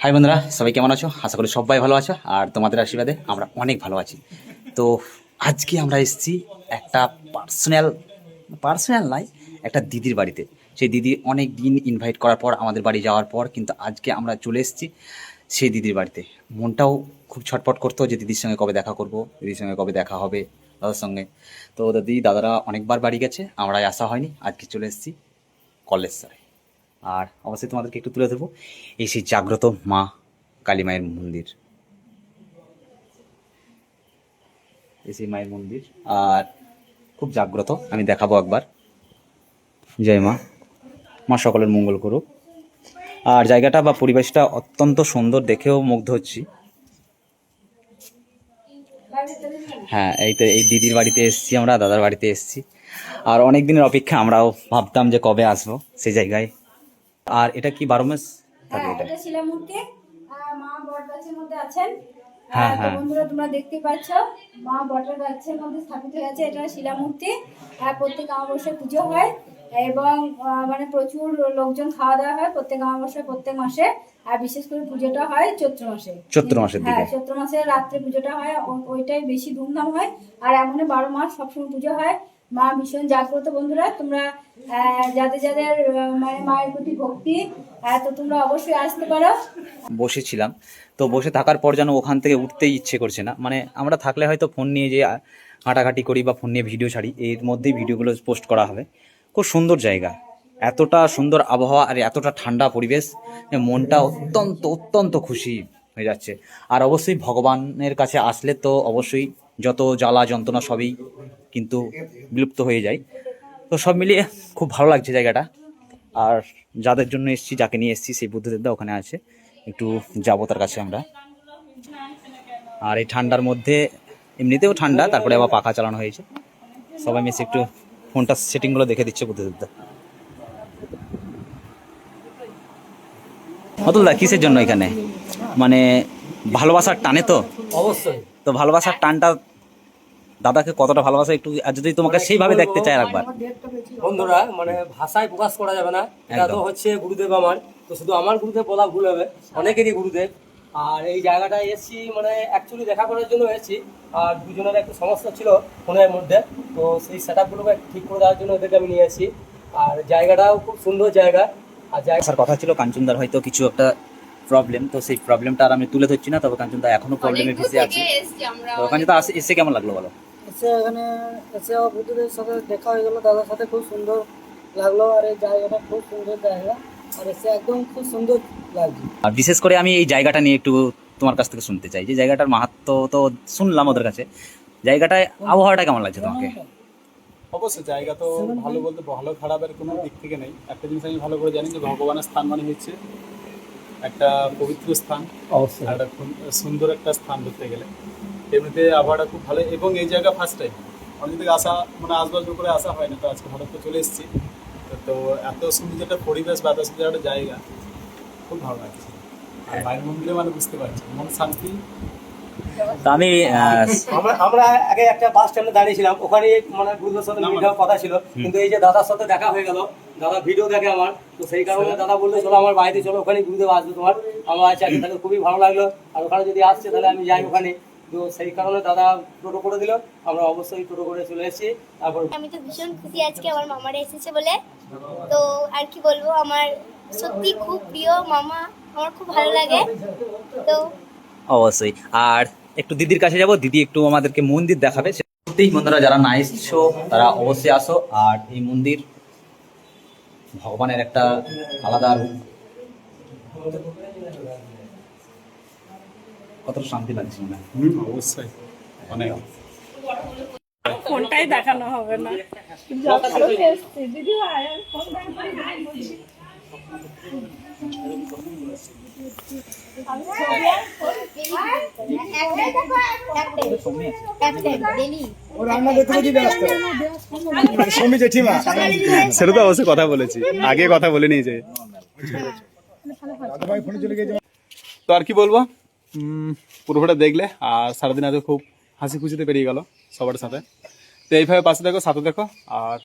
High বন্ধুরা, সবাই কেমন আছো? আশা করি সবাই ভালো আছো আর তোমাদের আশীর্বাদে আমরা অনেক ভালো আছি। তো আজকে আমরা এসেছি একটা পার্সোনাল নয়, একটা দিদির বাড়িতে। সেই দিদি অনেক দিন ইনভাইট করার পর আমাদের বাড়ি যাওয়ার পর কিন্তু আজকে আমরা চলে এসেছি সেই দিদির বাড়িতে। মনটাও খুব ছটফট করতো যে দিদির সঙ্গে কবে দেখা করব, দিদির সঙ্গে কবে দেখা হবে দাদার সঙ্গে। তো দাদারা অনেকবার বাড়ি গেছে, আমরা আসা হয়নি, আজকে চলে এসেছি কলেশ্বরে। আর অবশ্যই তোমাদেরকে একটু তুলে ধরবো এই সেই জাগ্রত মা কালী মায়ের মন্দির, এই সেই মায়ের মন্দির আর খুব জাগ্রত। আমি দেখাবো একবার। জয় মা, মা সকলের মঙ্গল করুক। আর জায়গাটা বা পরিবেশটা অত্যন্ত সুন্দর, দেখেও মুগ্ধ হচ্ছি। হ্যাঁ, এই দিদির বাড়িতে এসেছি, আমরা দাদার বাড়িতে এসেছি। আর অনেক দিনের অপেক্ষা, আমরাও ভাবতাম যে কবে আসবো সেই জায়গায়। আর এটা কি 12 মাস থাকে? এটা শিলামূর্তি মা বট গাছের মধ্যে আছেন। হ্যাঁ তো হ্যাঁ, বন্ধুরা তোমরা দেখতে পাচ্ছ মা বটের গাছের মধ্যে স্থাপিত হয়েছে। এটা শিলামূর্তি। প্রত্যেক অমাবস্যায় পুজো হয় এবং মানে প্রচুর লোকজন খাওয়া দাওয়া হয় প্রত্যেক অমাবস্যায়, প্রত্যেক মাসে। আর বিশেষ করে পুজোটা হয় চৈত্র মাসে। চৈত্র মাসের দিকে। হ্যাঁ, চৈত্র মাসে রাত্রে পুজোটা হয়, ওইটাই বেশি ধুমধাম হয়। আর এমন 12 মাস সবসময় পুজো হয়। মা ভীষণ জাগ্রত। বন্ধুরা তোমরা যাদের যাদের মানে মায়ের প্রতি ভক্তি, তো তোমরা অবশ্যই আসতে পারো। বসেছিলাম, তো বসে থাকার পর যেন ওখান থেকে উঠতেই ইচ্ছে করছে না। মানে আমরা থাকলে হয়তো ফোন নিয়ে যে হাঁটাঘাটি করি বা ফোন নিয়ে ভিডিও ছাড়ি, এর মধ্যেই ভিডিওগুলো পোস্ট করা হবে। খুব সুন্দর জায়গা, এতটা সুন্দর আবহাওয়া আর এতটা ঠান্ডা পরিবেশ, যে মনটা অত্যন্ত অত্যন্ত খুশি হয়ে যাচ্ছে। আর অবশ্যই ভগবানের কাছে আসলে তো অবশ্যই যত জ্বালা যন্ত্রণা সবই কিন্তু বিলুপ্ত হয়ে যায়। তো সব মিলিয়ে খুব ভালো লাগছে জায়গাটা। আর যাদের জন্য এসেছি, যাকে নিয়ে এসেছি, সেই বুদ্ধদেবদা ওখানে আছে, একটু যাবো তার কাছে আমরা। আর এই ঠান্ডার মধ্যে, এমনিতেও ঠান্ডা, তারপরে আবার পাখা চালানো হয়েছে, সবাই মিশে একটু ফোনটা সেটিংগুলো দেখে দিচ্ছে বুদ্ধদেবদা। অতুলদা কিসের জন্য এখানে? মানে ভালোবাসার টানে তো? অবশ্যই। তো ভালোবাসার টানটা দাদাকে কতটা ভালোবাসা, একটু আর যদি তোমাকে সেইভাবে দেখতে চায় একবার। বন্ধুরা মানে ভাষায় প্রকাশ করা যাবে না। এটা তো হচ্ছে গুরুদেব আমার, তো শুধু আমার গুরুদেব বলা ভুল হবে, অনেকেরই গুরুদেব। আর এই জায়গাটায় এসেছি মানে অ্যাকচুয়ালি দেখা করার জন্য এসেছি। আর দুজনের একটু সমস্যা ছিল ফোনের মধ্যে, তো সেই সেট আপগুলোকে ঠিক করে দেওয়ার জন্য ওদেরকে আমি নিয়ে এসেছি। আর জায়গাটাও খুব সুন্দর জায়গা। আর আসার কথা ছিল, কাঞ্চনদার হয়তো কিছু একটা প্রবলেম, তো সেই প্রবলেমটা আর আমি তুলে ধরছি না। তবে কাঞ্চনদা এখনো প্রবলেমে ভেসে আছে। তো কাঞ্চনদা এসে কেমন লাগলো বলো? এখানে এসে বুদ্ধদের সাথে দেখা হয়ে গেল, দাদার সাথে খুব সুন্দর লাগলো। আর এই জায়গাটা খুব সুন্দর জায়গা, আর এসে একদম খুব সুন্দর লাগছে। আর বিশেষ করে আমি এই জায়গাটা নিয়ে একটু তোমার কাছ থেকে শুনতে চাই, যে জায়গাটার মাহাত্ম্য তো শুনলাম ওদের কাছে, জায়গাটায় আবহাওয়াটা কেমন লাগছে তোমাকে? অবশ্যই জায়গা তো ভালো, বলতে ভালো খারাপের কোনো দিক থেকে নেই। একটা জিনিস আমি ভালো করে জানি যে ভগবানের স্থান মানে হচ্ছে একটা পবিত্র স্থান, অবশ্যই একটা সুন্দর একটা স্থান ধরতে গেলে। এমনিতে আবহাওয়াটা খুব ভালো এবং এই জায়গা ফার্স্ট টাইম অনেক থেকে আসা, মানে আসবার করে আসা হয় না। তো আজকে হঠাৎ করে চলে এসেছি। তো এত সুন্দর একটা পরিবেশ বা এত সুন্দর একটা জায়গা, খুব ভালো লাগছে। আর মায়ের মন্দিরে মানে বুঝতে পারছি মন শান্তি। তা আমি আমরা আগে একটা বাস স্ট্যান্ডে দাঁড়িয়েছিলাম, ওখানে মানে গুরুদের সাথে মিট হওয়ার কথা ছিল, কিন্তু এই যে দাদার সাথে দেখা হয়ে গেল, দাদা ভিডিও দেখে আমার, তো সেই কারণে দাদা বললো চলো আমার বাড়িতে চলো, ওখানে গুরুদেব আসবে তোমার। আমার আছে আগে, তাহলে খুবই ভালো লাগলো। আর ওখানে যদি আসছে তাহলে আমি যাই ওখানে। তো সেই কারণে দাদা টোটো করে দিল, আমরা অবশ্যই টোটো করে চলে এসেছি। তারপর আমি তো ভীষণ খুশি আজকে আমার মামারা এসেছে বলে। তো আর কি বলবো, আমার সত্যি খুব প্রিয় মামা, আমার খুব ভালো লাগে। তো অবশ্যই আর একটু দিদির কাছে যাব, দিদি একটু আমাদেরকে মন্দির দেখাবে। সত্যিই বন্ধুরা, যারা না এসছো তারা অবশ্যই আসো। আর এই মন্দির ভগবানের একটা আলাদা রূপ, কতটা শান্তি লাগছে মনে হয়। অবশ্যই অনেক। ফোনটাই দেখানো হবে না। দিদি ভাই ফোন সেটা তো অবশ্যই কথা বলেছি, আগে কথা বলে নিয়েছে। তো আর কি বলবো, পুরোটা দেখলে। আর সারাদিন আজকে খুব হাসি খুশিতে পেরিয়ে গেল সবার সাথে। তো এইভাবে পাশে দেখো, সাথে দেখো। আর